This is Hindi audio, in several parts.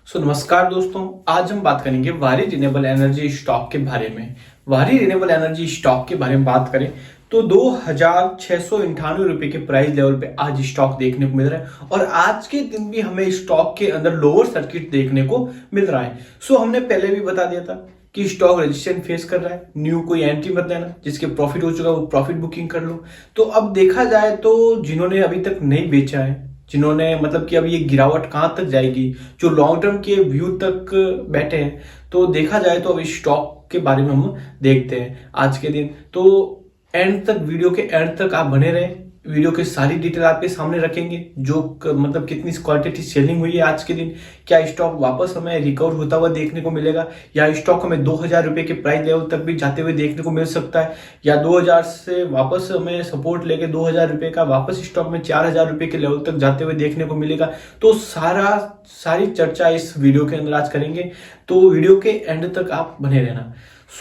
नमस्कार दोस्तों, आज हम बात करेंगे वारी रिन्यूएबल एनर्जी स्टॉक के बारे में। वारी रिन्यूएबल एनर्जी स्टॉक के बारे में बात करें तो 2698 रुपए के प्राइस लेवल पे आज स्टॉक देखने को मिल रहा है और आज के दिन भी हमें स्टॉक के अंदर लोअर सर्किट देखने को मिल रहा है। हमने पहले भी बता दिया था कि स्टॉक रेजिस्टेंस फेस कर रहा है, न्यू कोई एंट्री मत लेना, जिसके प्रॉफिट हो चुका है वो प्रॉफिट बुकिंग कर लो। तो अब देखा जाए तो जिन्होंने अभी तक नहीं बेचा है, जिन्होंने मतलब कि अब ये गिरावट कहां तक जाएगी, जो लॉन्ग टर्म के व्यू तक बैठे हैं, तो देखा जाए तो अब इस स्टॉक के बारे में हम देखते हैं आज के दिन। तो एंड तक, वीडियो के एंड तक आप बने रहें, वीडियो की सारी डिटेल आपके सामने रखेंगे, जो मतलब कितनी क्वांटिटी सेलिंग हुई है आज के दिन, क्या स्टॉक वापस हमें रिकवर होता हुआ देखने को मिलेगा, या स्टॉक हमें 2000 रुपए के प्राइस लेवल तक भी जाते हुए देखने को मिल सकता है, या 2000 से वापस हमें सपोर्ट लेके 2000 रुपए का वापस स्टॉक में 4000 रुपए के लेवल तक जाते हुए देखने को मिलेगा। तो सारी चर्चा इस वीडियो के अंदर आज करेंगे, तो वीडियो के एंड तक आप बने रहना।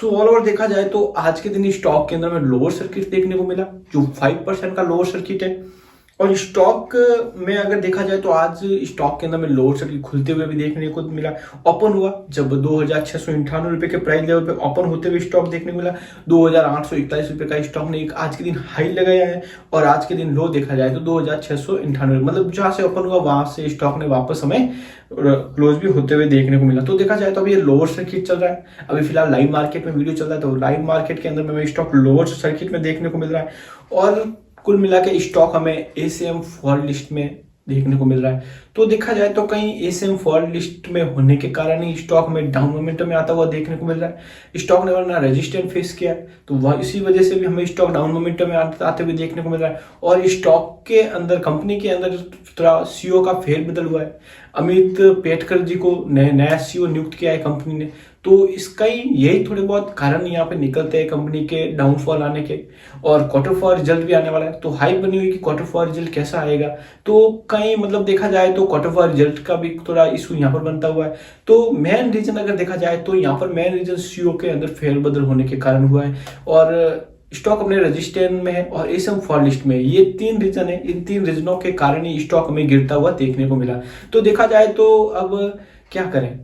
ऑल ओवर देखा जाए तो आज के दिन स्टॉक के अंदर में लोअर सर्किट देखने को मिला, जो 5% का लोअर सर्किट है। और स्टॉक में अगर देखा जाए तो आज स्टॉक के अंदर में लोअर सर्किट खुलते हुए भी देखने को मिला। ओपन हुआ जब 2698 रुपए के प्राइस लेवल पे ओपन होते हुए स्टॉक देखने को मिला। 2841 रुपए का स्टॉक ने एक आज के दिन हाई लगाया है और आज के दिन लो देखा जाए तो 2698, मतलब जहां से ओपन हुआ वहां से स्टॉक ने वापस हमें क्लोज भी होते हुए देखने को मिला। तो देखा जाए तो अभी ये लोअर सर्किट चल रहा है। अभी फिलहाल लाइव मार्केट में वीडियो चल रहा है, तो लाइव मार्केट के अंदर में स्टॉक लोअर सर्किट में देखने को मिल रहा है और कुल मिला के स्टॉक हमें एसीएम फॉल लिस्ट में देखने को मिल रहा है। तो देखा जाए तो कहीं एसीएम फॉल लिस्ट में होने के कारण ही स्टॉक में डाउन मोमेंटम में आता हुआ देखने को मिल रहा है। स्टॉक ने वरना रेजिस्टेंस फेस किया है, तो वह इसी वजह से भी हमें स्टॉक डाउन मोमेंटम में आते हुए देखने को मिल रहा है। और स्टॉक के अंदर, कंपनी के अंदर थोड़ा सीईओ का फेरबदल हुआ है। अमित पेटकर जी को नया सीईओ नियुक्त किया है कंपनी ने, तो इसका ही यही थोड़े बहुत कारण यहाँ पे निकलते हैं कंपनी के डाउनफॉल आने के। और क्वार्टर फोर रिजल्ट भी आने वाला है, तो हाइप बनी हुई कि क्वार्टर फोर रिजल्ट कैसा आएगा। तो कहीं मतलब देखा जाए तो क्वार्टर फोर रिजल्ट का भी थोड़ा इशू यहाँ पर बनता हुआ है। तो मेन रीजन अगर देखा जाए तो यहाँ पर मेन रीजन सीईओ के अंदर फेरबदल होने के कारण हुआ है और स्टॉक अपने रजिस्टेंस में है और एसीएम फॉल लिस्ट में। ये 3 रीजन है, इन 3 रीजनों के कारण ही स्टॉक हमें गिरता हुआ देखने को मिला। तो देखा जाए तो अब क्या करें,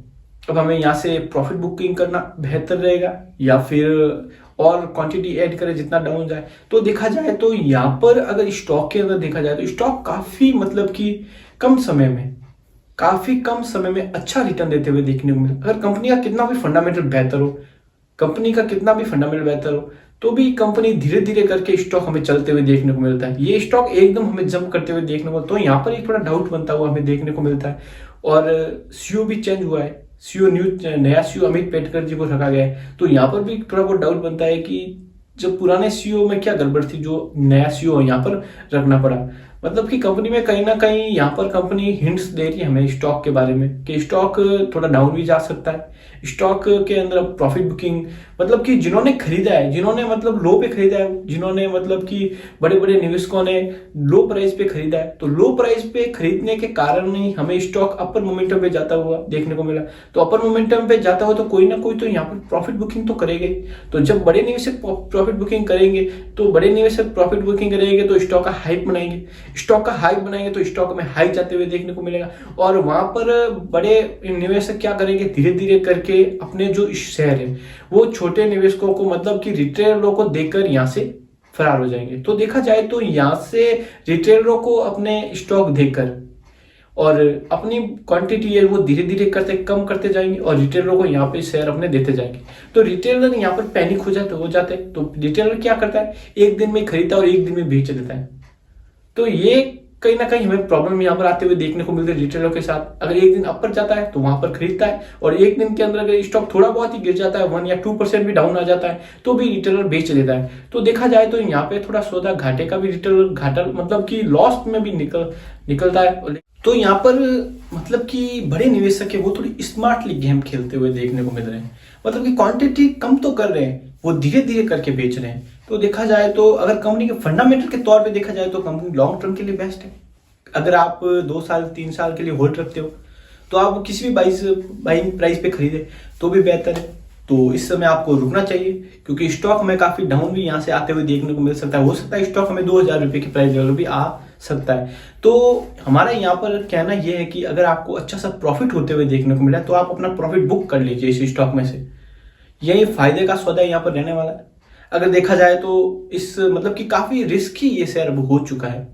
अब हमें यहाँ से प्रॉफिट बुकिंग करना बेहतर रहेगा या फिर और क्वांटिटी ऐड करें जितना डाउन जाए। तो देखा जाए तो यहाँ पर अगर स्टॉक के अंदर देखा जाए तो स्टॉक काफी मतलब कि काफी कम समय में अच्छा रिटर्न देते हुए देखने को मिला। अगर कंपनी का कितना भी फंडामेंटल बेहतर हो, तो भी कंपनी धीरे धीरे करके स्टॉक हमें चलते हुए देखने को मिलता है। ये स्टॉक एकदम हमें जंप करते हुए देखने को, तो यहाँ पर एक थोड़ा डाउट बनता हुआ हमें देखने को मिलता है। और सीईओ भी चेंज हुआ है, नया सीईओ अमित पेटकर जी को रखा गया है, तो यहाँ पर भी थोड़ा बहुत डाउट बनता है कि जब पुराने सीईओ में क्या गड़बड़ थी जो नया सीईओ यहाँ पर रखना पड़ा। मतलब कि कंपनी में कहीं ना कहीं यहाँ पर कंपनी हिंट्स दे रही है हमें स्टॉक के बारे में कि स्टॉक थोड़ा डाउन भी जा सकता है। स्टॉक के अंदर प्रॉफिट बुकिंग, मतलब कि जिन्होंने खरीदा है, जिन्होंने मतलब लो पे खरीदा है, जिन्होंने मतलब कि बड़े बड़े निवेशकों ने लो प्राइस पे खरीदा है, तो लो प्राइस पे खरीदने के कारण ही हमें स्टॉक अपर मोमेंटम पे जाता हुआ देखने को मिला। तो अपर मोमेंटम पे जाता हुआ तो कोई ना कोई तो यहाँ पर प्रॉफिट बुकिंग तो करेगा ही। तो जब बड़े निवेशक प्रॉफिट बुकिंग करेंगे तो स्टॉक का हाइप बनाएंगे तो स्टॉक में हाई जाते हुए देखने को मिलेगा। और वहां पर बड़े निवेशक क्या करेंगे, धीरे धीरे करके अपने जो शेयर है वो छोटे निवेशकों को, मतलब कि रिटेलरों को देकर यहाँ से फरार हो जाएंगे। तो देखा जाए तो यहाँ से रिटेलरों को अपने स्टॉक देकर और अपनी क्वांटिटी है वो धीरे धीरे करते कम करते जाएंगे और रिटेलरों को यहाँ पे शेयर अपने देते जाएंगे। तो रिटेलर यहाँ पर पैनिक हो जाते हैं। तो रिटेलर क्या करता है, एक दिन में खरीदता है और एक दिन में बेच देता है। तो ये कहीं ना कहीं हमें प्रॉब्लम यहाँ पर आते हुए देखने को मिलती है रिटेलर के साथ। अगर एक दिन अपर जाता है तो वहां पर खरीदता है और एक दिन के अंदर अगर स्टॉक थोड़ा बहुत ही गिर जाता है, 1 या 2% भी डाउन आ जाता है, तो भी रिटेलर बेच देता है। तो देखा जाए तो यहाँ पे थोड़ा सौदा घाटे का भी रिटेलर घाटा, मतलब कि लॉस में भी निकलता है। तो यहाँ पर मतलब कि बड़े निवेशक है वो थोड़ी स्मार्टली गेम खेलते हुए देखने को मिल रहे हैं। मतलब कि क्वांटिटी कम तो कर रहे हैं, वो धीरे धीरे करके बेच रहे हैं। तो देखा जाए तो अगर कंपनी के फंडामेंटल के तौर पे देखा जाए तो कंपनी लॉन्ग टर्म के लिए बेस्ट है। अगर आप 2 साल 3 साल के लिए होल्ड रखते हो तो आप किसी भी बाइंग प्राइस पे खरीदे तो भी बेहतर है। तो इस समय आपको रुकना चाहिए, क्योंकि स्टॉक में काफी डाउन भी यहाँ से आते हुए देखने को मिल सकता है। हो सकता है स्टॉक हमें 2000 रुपए की प्राइस लेवल भी आ सकता है। तो हमारा यहाँ पर कहना यह है कि अगर आपको अच्छा सा प्रॉफिट होते हुए देखने को मिला तो आप अपना प्रॉफिट बुक कर लीजिए इस स्टॉक में से। यही फायदे का सौदा यहाँ पर रहने वाला है। अगर देखा जाए तो इस मतलब कि काफी रिस्की ये शेयर अब हो चुका है।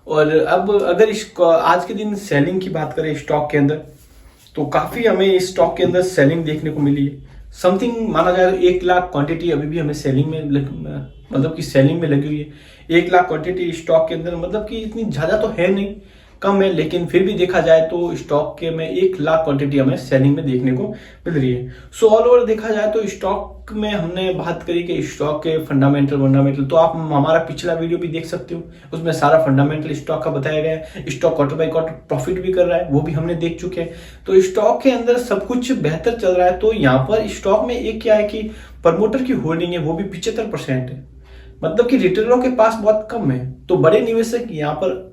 और अब अगर इस आज के दिन सेलिंग की बात करें स्टॉक के अंदर, तो काफी हमें इस स्टॉक के अंदर सेलिंग देखने को मिली है। समथिंग माना जाए तो 1 लाख क्वांटिटी अभी भी हमें सेलिंग में मतलब कि सेलिंग में लगी हुई है। 1 लाख क्वांटिटी स्टॉक के अंदर मतलब कि इतनी ज्यादा तो है नहीं, कम है, लेकिन फिर भी देखा जाए तो स्टॉक के में 1 लाख क्वांटिटी हमें सेलिंग में देखने को मिल रही है। सो ऑल ओवर देखा जाए तो स्टॉक में हमने बात करी कि स्टॉक के फंडामेंटल, तो आप हमारा पिछला वीडियो भी देख सकते हो, उसमें सारा फंडामेंटल स्टॉक का बताया गया है। Stock quarter by quarter profit भी कर रहा है, वो भी हमने देख चुके हैं। तो स्टॉक के अंदर सब कुछ बेहतर चल रहा है। तो यहाँ पर स्टॉक में एक क्या है कि प्रमोटर की होल्डिंग है वो भी 75% है, मतलब कि रिटेलरों के पास बहुत कम है। तो बड़े निवेशक यहाँ पर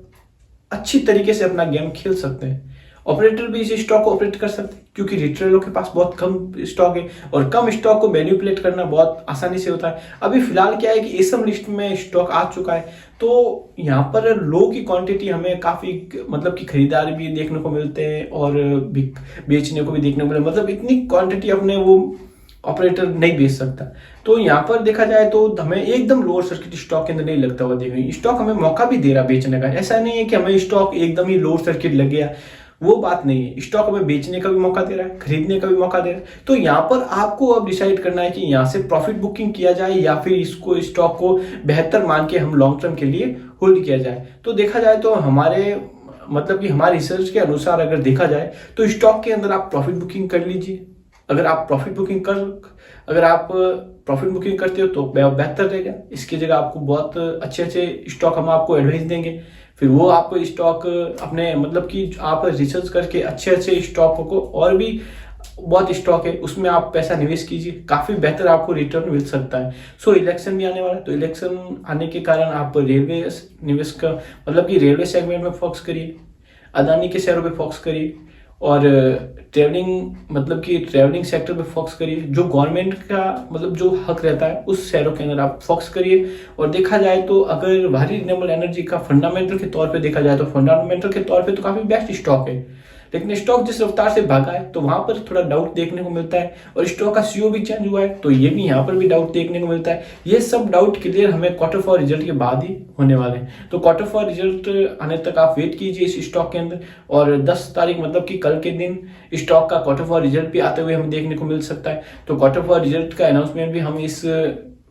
अच्छी तरीके से अपना गेम खेल सकते हैं। ऑपरेटर भी इस स्टॉक को ऑपरेट कर सकते हैं क्योंकि रिटेलरों के पास बहुत कम स्टॉक है और कम स्टॉक को मैनिपुलेट करना बहुत आसानी से होता है। अभी फिलहाल क्या है कि एसएम लिस्ट में स्टॉक आ चुका है, तो यहाँ पर लो की क्वांटिटी हमें काफी मतलब कि खरीदार भी देखने को मिलते हैं और बेचने को भी देखने को मिलते, मतलब इतनी क्वांटिटी अपने वो ऑपरेटर नहीं बेच सकता। तो यहाँ पर देखा जाए तो हमें एकदम लोअर सर्किट स्टॉक के अंदर नहीं लगता हुआ देखिए। स्टॉक हमें मौका भी दे रहा बेचने का, ऐसा नहीं है कि हमें स्टॉक एकदम ही लोअर सर्किट लग गया, वो बात नहीं है। स्टॉक हमें बेचने का भी मौका दे रहा है, खरीदने का भी मौका दे रहा है। तो यहाँ पर आपको अब डिसाइड करना है कि यहाँ से प्रॉफिट बुकिंग किया जाए या फिर इसको स्टॉक को बेहतर मान के हम लॉन्ग टर्म के लिए होल्ड किया जाए। तो देखा जाए तो हमारे मतलब कि हमारे रिसर्च के अनुसार अगर देखा जाए तो स्टॉक के अंदर आप प्रॉफिट बुकिंग कर लीजिए। अगर आप प्रॉफिट बुकिंग करते हो तो बेहतर रहेगा। इसकी जगह आपको बहुत अच्छे स्टॉक हम आपको एडवाइस देंगे, फिर वो आपको स्टॉक अपने मतलब कि आप रिसर्च करके अच्छे स्टॉकों को, और भी बहुत स्टॉक है उसमें आप पैसा निवेश कीजिए, काफी बेहतर आपको रिटर्न मिल सकता है। सो इलेक्शन भी आने वाला है, तो इलेक्शन आने के कारण आप रेलवे निवेश का मतलब कि रेलवे सेगमेंट में फोकस करिए, अदानी के शेयरों पे फोकस करिए और ट्रैवलिंग सेक्टर पे फोकस करिए। जो गवर्नमेंट का मतलब जो हक रहता है उस शेयरों के अंदर आप फोकस करिए। और देखा जाए तो अगर भारी रिन्यूएबल एनर्जी का फंडामेंटल के तौर पे देखा जाए तो फंडामेंटल के तौर पे तो काफी बेस्ट स्टॉक है, लेकिन स्टॉक जिस रफ्तार से भागा है तो वहां पर थोड़ा डाउट देखने को मिलता है। और स्टॉक का सीईओ भी चेंज हुआ है तो ये भी यहाँ पर भी डाउट देखने को मिलता है। ये सब डाउट क्लियर हमें क्वार्टर फोर रिजल्ट के बाद ही होने वाले हैं। तो क्वार्टर फोर रिजल्ट आने तक आप वेट कीजिए इस स्टॉक के अंदर, और 10 तारीख मतलब कि कल के दिन स्टॉक का क्वार्टर फोर रिजल्ट भी आते हुए हमें देखने को मिल सकता है। तो क्वार्टर फोर रिजल्ट का अनाउंसमेंट भी हम इस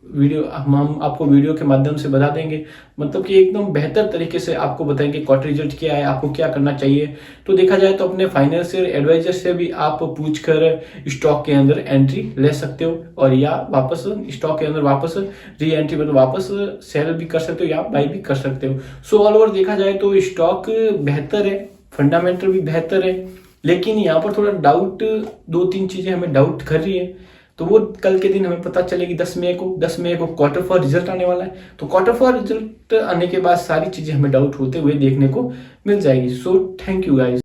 हम आपको वीडियो के माध्यम से बता देंगे, मतलब कि एकदम बेहतर तरीके से आपको बताएंगे क्वार्टर रिजल्ट क्या है, आपको क्या करना चाहिए। तो देखा जाए तो अपने फाइनेंशियल एडवाइजर से भी आप पूछकर स्टॉक के अंदर एंट्री ले सकते हो, और या वापस स्टॉक के अंदर वापस री एंट्री मतलब वापस सेल भी कर सकते हो या बाई भी कर सकते हो। सो ऑल ओवर देखा जाए तो स्टॉक बेहतर है, फंडामेंटल भी बेहतर है, लेकिन यहाँ पर थोड़ा डाउट, 2-3 चीजें हमें डाउट कर रही है। तो वो कल के दिन हमें पता चलेगी 10 मई को क्वार्टर फोर रिजल्ट आने वाला है। तो क्वार्टर फोर रिजल्ट आने के बाद सारी चीजें हमें डाउट होते हुए देखने को मिल जाएगी। So thank you guys.